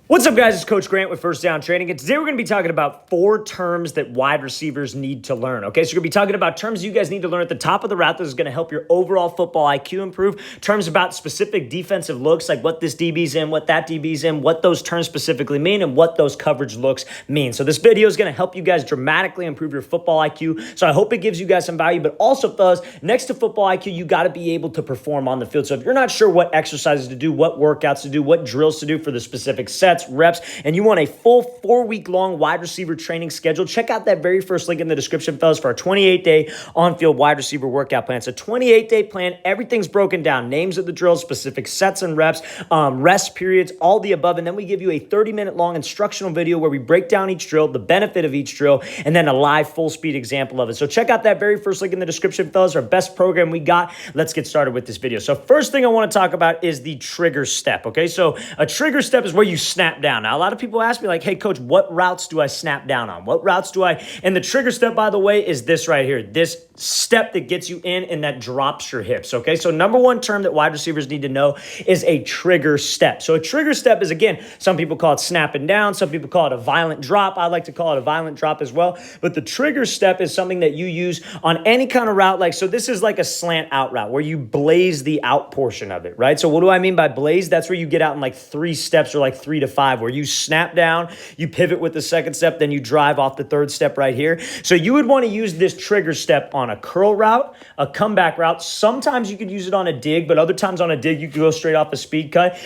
What's up, guys? It's Coach Grant with First Down Training, and today we're going to be talking about 4 terms that wide receivers need to learn, okay? So we're going to be talking about terms you guys need to learn at the top of the route that is going to help your overall football IQ improve, terms about specific defensive looks, like what this DB's in, what that DB's in, what those terms specifically mean, and what those coverage looks mean. So this video is going to help you guys dramatically improve your football IQ, so I hope it gives you guys some value, but also, fellas, next to football IQ, you got to be able to perform on the field. So if you're not sure what exercises to do, what workouts to do, what drills to do for the specific sets, reps, and you want a full 4-week-long wide receiver training schedule, check out that very first link in the description, fellas, for our 28-day on-field wide receiver workout plan. It's a 28-day plan. Everything's broken down. Names of the drills, specific sets and reps, rest periods, all the above. And then we give you a 30-minute long instructional video where we break down each drill, the benefit of each drill, and then a live full-speed example of it. So check out that very first link in the description, fellas. Our best program we got. Let's get started with this video. So first thing I want to talk about is the trigger step, okay? So a trigger step is where you snap down. Now, a lot of people ask me like, hey, coach, what routes do I snap down on? What routes do I? And the trigger step, by the way, is this right here. This step that gets you in and that drops your hips, okay? So number one term that wide receivers need to know is a trigger step. So a trigger step is, again, some people call it snapping down. Some people call it a violent drop. I like to call it a violent drop as well. But the trigger step is something that you use on any kind of route. Like, so this is like a slant out route where you blaze the out portion of it, right? So what do I mean by blaze? That's where you get out in like 3 steps or like 3 to 5, where you snap down, you pivot with the second step, then you drive off the third step right here. So you would want to use this trigger step on a curl route, a comeback route. Sometimes you could use it on a dig, but other times on a dig, you could go straight off a speed cut.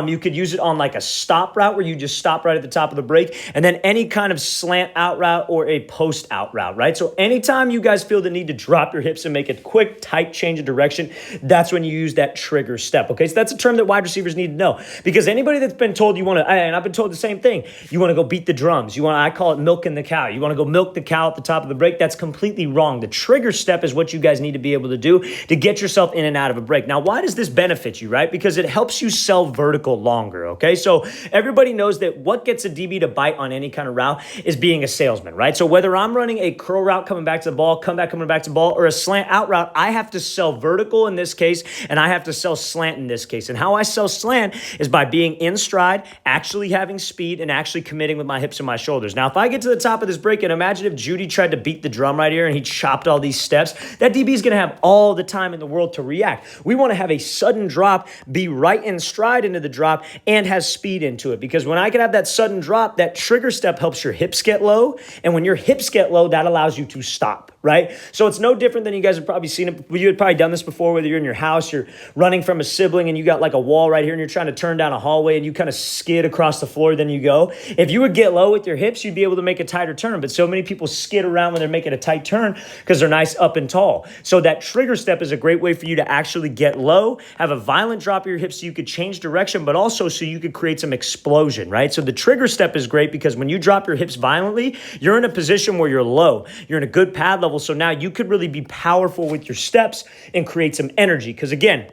You could use it on like a stop route where you just stop right at the top of the break, and then any kind of slant out route or a post out route, right? So anytime you guys feel the need to drop your hips and make a quick, tight change of direction, that's when you use that trigger step, okay? So that's a term that wide receivers need to know, because anybody that's been told you want to, and I've been told the same thing, you want to go beat the drums. I call it milking the cow. You want to go milk the cow at the top of the break. That's completely wrong. The trigger step is what you guys need to be able to do to get yourself in and out of a break. Now, why does this benefit you, right? Because it helps you sell vertical longer, okay? So everybody knows that what gets a DB to bite on any kind of route is being a salesman, right? So whether I'm running a curl route coming back to the ball, coming back to the ball, or a slant out route, I have to sell vertical in this case, and I have to sell slant in this case. And how I sell slant is by being in stride, actually having speed, and actually committing with my hips and my shoulders. Now, if I get to the top of this break, and imagine if Judy tried to beat the drum right here and he chopped all these steps, that DB is going to have all the time in the world to react. We want to have a sudden drop, be right in stride into the drop, and has speed into it. Because when I can have that sudden drop, that trigger step helps your hips get low. And when your hips get low, that allows you to stop, right? So it's no different than you guys have probably seen it. You had probably done this before, whether you're in your house, you're running from a sibling, and you got like a wall right here, and you're trying to turn down a hallway, and you kind of skid across the floor, then you go. If you would get low with your hips, you'd be able to make a tighter turn. But so many people skid around when they're making a tight turn because they're nice up and tall. So that trigger step is a great way for you to actually get low, have a violent drop of your hips so you could change direction, but also so you could create some explosion, right? So the trigger step is great because when you drop your hips violently, you're in a position where you're low. You're in a good pad level. So now you could really be powerful with your steps and create some energy. Because again,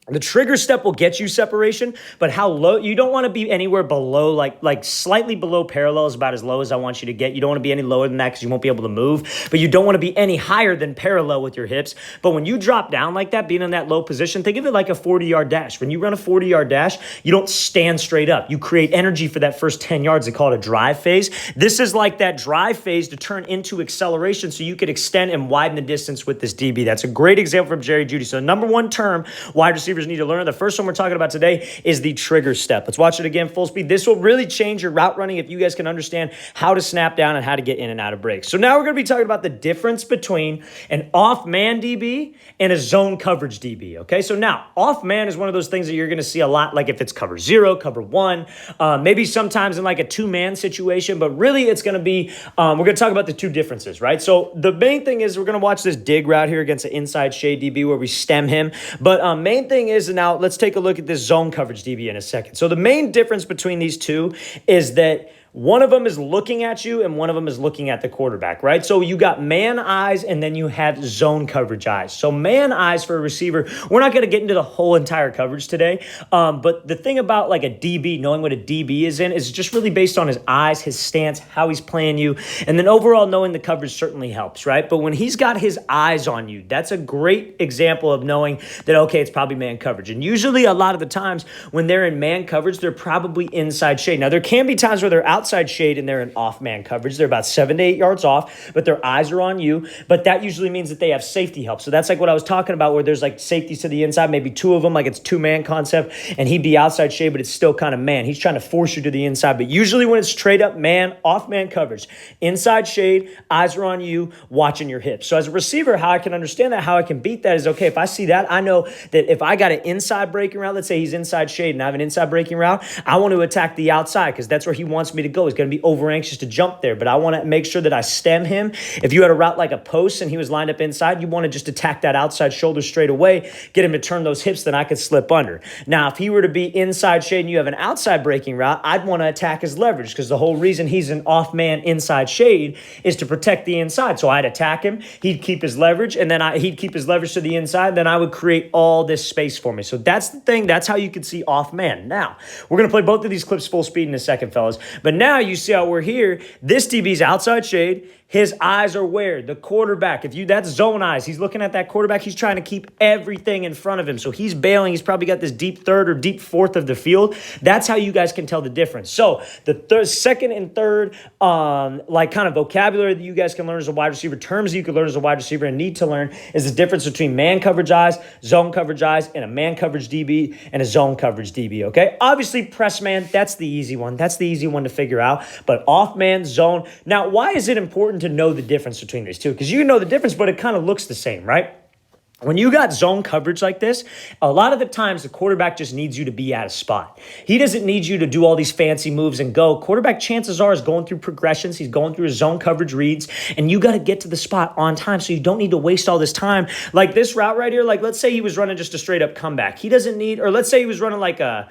the trigger step will get you separation, but how low, you don't want to be anywhere below, like slightly below parallel is about as low as I want you to get. You don't want to be any lower than that because you won't be able to move, but you don't want to be any higher than parallel with your hips. But when you drop down like that, being in that low position, think of it like a 40-yard dash. When you run a 40-yard dash, you don't stand straight up. You create energy for that first 10 yards. They call it a drive phase. This is like that drive phase to turn into acceleration so you could extend and widen the distance with this DB. That's a great example from Jerry Jeudy. So the number one term wide receivers need to learn. The first one we're talking about today is the trigger step. Let's watch it again full speed. This will really change your route running if you guys can understand how to snap down and how to get in and out of breaks. So now we're going to be talking about the difference between an off-man DB and a zone coverage DB, okay? So now, off-man is one of those things that you're going to see a lot, like if it's cover 0, cover 1, maybe sometimes in like a 2-man situation, but really it's going to be, we're going to talk about the 2 differences, right? So the main thing is we're going to watch this dig route here against an inside shade DB where we stem him, but main thing is, now let's take a look at this zone coverage DB in a second. So the main difference between these two is that one of them is looking at you and one of them is looking at the quarterback, right? So you got man eyes and then you have zone coverage eyes. So man eyes for a receiver, we're not going to get into the whole entire coverage today. But the thing about like a DB, knowing what a DB is in, is just really based on his eyes, his stance, how he's playing you. And then overall knowing the coverage certainly helps, right? But when he's got his eyes on you, that's a great example of knowing that, okay, it's probably man coverage. And usually a lot of the times when they're in man coverage, they're probably inside shade. Now, there can be times where they're outside shade and they're in off man coverage. They're about 7 to 8 yards off, but their eyes are on you. But that usually means that they have safety help. So that's like what I was talking about, where there's like safeties to the inside, maybe two of them, like it's two-man concept, and he'd be outside shade, but it's still kind of man. He's trying to force you to the inside. But usually when it's straight up man, off man coverage, inside shade, eyes are on you, watching your hips. So as a receiver, how I can understand that, how I can beat that is, okay, if I see that, I know that if I got an inside breaking route, let's say he's inside shade and I have an inside breaking route, I want to attack the outside because that's where he wants me to go. He's going to be over anxious to jump there, but I want to make sure that I stem him. If you had a route like a post and he was lined up inside, you want to just attack that outside shoulder straight away, get him to turn those hips, then I could slip under. Now, if he were to be inside shade and you have an outside breaking route, I'd want to attack his leverage because the whole reason he's an off man inside shade is to protect the inside. So I'd attack him, he'd keep his leverage, and then he'd keep his leverage to the inside, then I would create all this space for me. So that's the thing. That's how you can see off man. Now, we're going to play both of these clips full speed in a second, fellas. But now you see how we're here. This DB's outside shade. His eyes are where? The quarterback. That's zone eyes. He's looking at that quarterback. He's trying to keep everything in front of him. So he's bailing. He's probably got this deep third or deep fourth of the field. That's how you guys can tell the difference. So the second and third like kind of vocabulary that you guys can learn as a wide receiver, terms that you can learn as a wide receiver and need to learn, is the difference between man coverage eyes, zone coverage eyes, and a man coverage DB and a zone coverage DB, okay? Obviously, press man, that's the easy one. That's the easy one to figure out. But off man, zone. Now, why is it important to know the difference between these two? Because you know the difference, but it kind of looks the same, right? When you got zone coverage like this, a lot of the times the quarterback just needs you to be at a spot. He doesn't need you to do all these fancy moves and go. Quarterback, chances are, is going through progressions. He's going through his zone coverage reads, and you got to get to the spot on time, so you don't need to waste all this time. Like this route right here, like let's say he was running just a straight up comeback. He doesn't need, or let's say he was running like a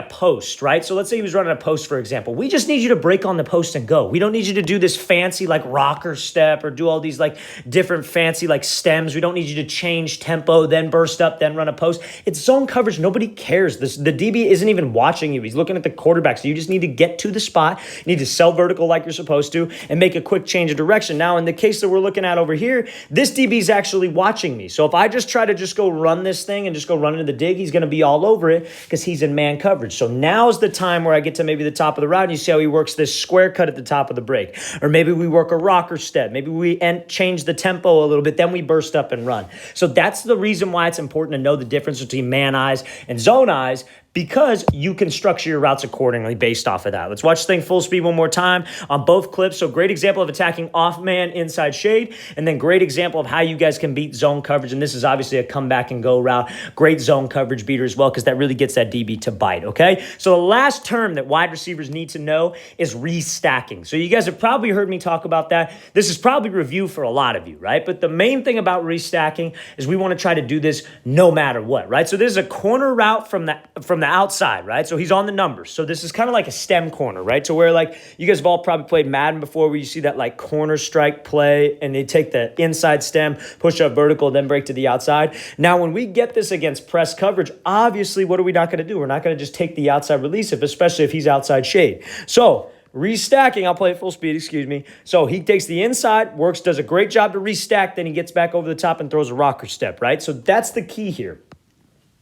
post, right? So let's say he was running a post, for example. We just need you to break on the post and go. We don't need you to do this fancy like rocker step or do all these like different fancy like stems. We don't need you to change tempo, then burst up, then run a post. It's zone coverage. Nobody cares. The DB isn't even watching you. He's looking at the quarterback. So you just need to get to the spot. You need to sell vertical like you're supposed to and make a quick change of direction. Now, in the case that we're looking at over here, this DB is actually watching me. So if I just try to just go run this thing and just go run into the dig, he's going to be all over it because he's in man coverage. So now's the time where I get to maybe the top of the route and you see how he works this square cut at the top of the break. Or maybe we work a rocker step. Maybe we change the tempo a little bit. Then we burst up and run. So that's the reason why it's important to know the difference between man eyes and zone eyes, because you can structure your routes accordingly based off of that. Let's watch this thing full speed one more time on both clips. So great example of attacking off man inside shade, and then great example of how you guys can beat zone coverage. And this is obviously a come back and go route. Great zone coverage beater as well, because that really gets that DB to bite, okay? So the last term that wide receivers need to know is restacking. So you guys have probably heard me talk about that. This is probably review for a lot of you, right? But the main thing about restacking is we want to try to do this no matter what, right? So this is a corner route from the outside, right? So he's on the numbers. So this is kind of like a stem corner, right? So where like you guys have all probably played Madden before, where you see that like corner strike play and they take the inside stem, push up vertical, then break to the outside. Now, when we get this against press coverage, obviously, what are we not going to do? We're not going to just take the outside release, especially if he's outside shade. So restacking, I'll play it full speed, excuse me. So he takes the inside, does a great job to restack, then he gets back over the top and throws a rocker step, right? So that's the key here.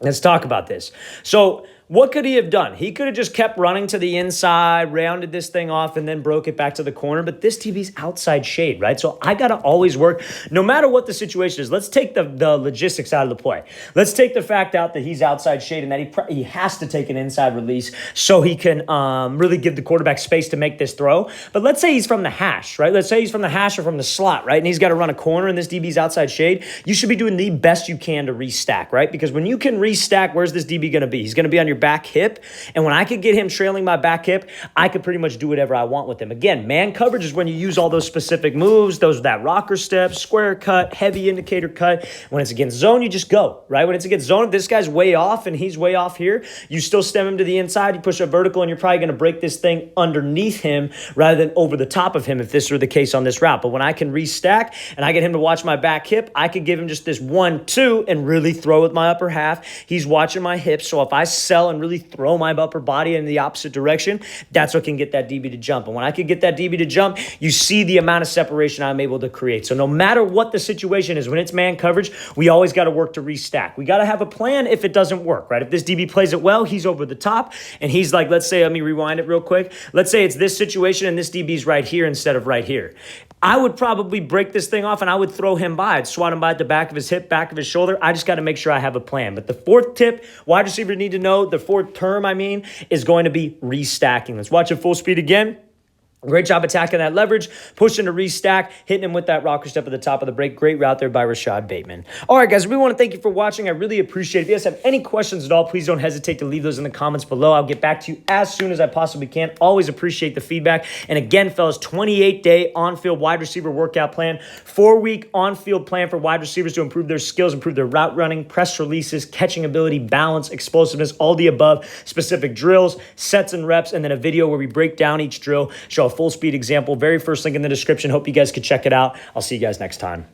Let's talk about this. So what could he have done? He could have just kept running to the inside, rounded this thing off, and then broke it back to the corner. But this TV's outside shade, right? So I got to always work, no matter what the situation is. Let's take the logistics out of the play. Let's take the fact out that he's outside shade and that he has to take an inside release so he can really give the quarterback space to make this throw. But let's say he's from the hash, right? Let's say he's from the hash or from the slot, right? And he's got to run a corner and this DB's outside shade. You should be doing the best you can to restack, right? Because when you can restack, where's this DB going to be? He's going to be on your back hip. And when I could get him trailing my back hip, I could pretty much do whatever I want with him. Again, man coverage is when you use all those specific moves, that rocker step, square cut, heavy indicator cut. When it's against zone, you just go, right? When it's against zone, if this guy's way off and he's way off here, you still stem him to the inside, you push a vertical, and you're probably going to break this thing underneath him rather than over the top of him if this were the case on this route. But when I can restack and I get him to watch my back hip, I could give him just this 1-2 and really throw with my upper half. He's watching my hips, so if I sell and really throw my upper body in the opposite direction, that's what can get that DB to jump. And when I can get that DB to jump, you see the amount of separation I'm able to create. So no matter what the situation is, when it's man coverage, we always got to work to restack. We got to have a plan if it doesn't work, right? If this DB plays it well, he's over the top, and he's like, let's say, let me rewind it real quick. Let's say it's this situation and this DB's right here instead of right here. I would probably break this thing off and I would throw him by. I'd swat him by at the back of his hip, back of his shoulder. I just got to make sure I have a plan. But the fourth tip, wide receiver need to know, the fourth term, is going to be restacking. Let's watch it full speed again. Great job attacking that leverage, pushing to restack, hitting him with that rocker step at the top of the break. Great route there by Rashad Bateman. All right, guys, we want to thank you for watching. I really appreciate it. If you guys have any questions at all, please don't hesitate to leave those in the comments below. I'll get back to you as soon as I possibly can. Always appreciate the feedback. And again, fellas, 28-day on-field wide receiver workout plan, 4-week on-field plan for wide receivers to improve their skills, improve their route running, press releases, catching ability, balance, explosiveness, all the above, specific drills, sets and reps, and then a video where we break down each drill, show a full speed example. Very first link in the description. Hope you guys could check it out. I'll see you guys next time.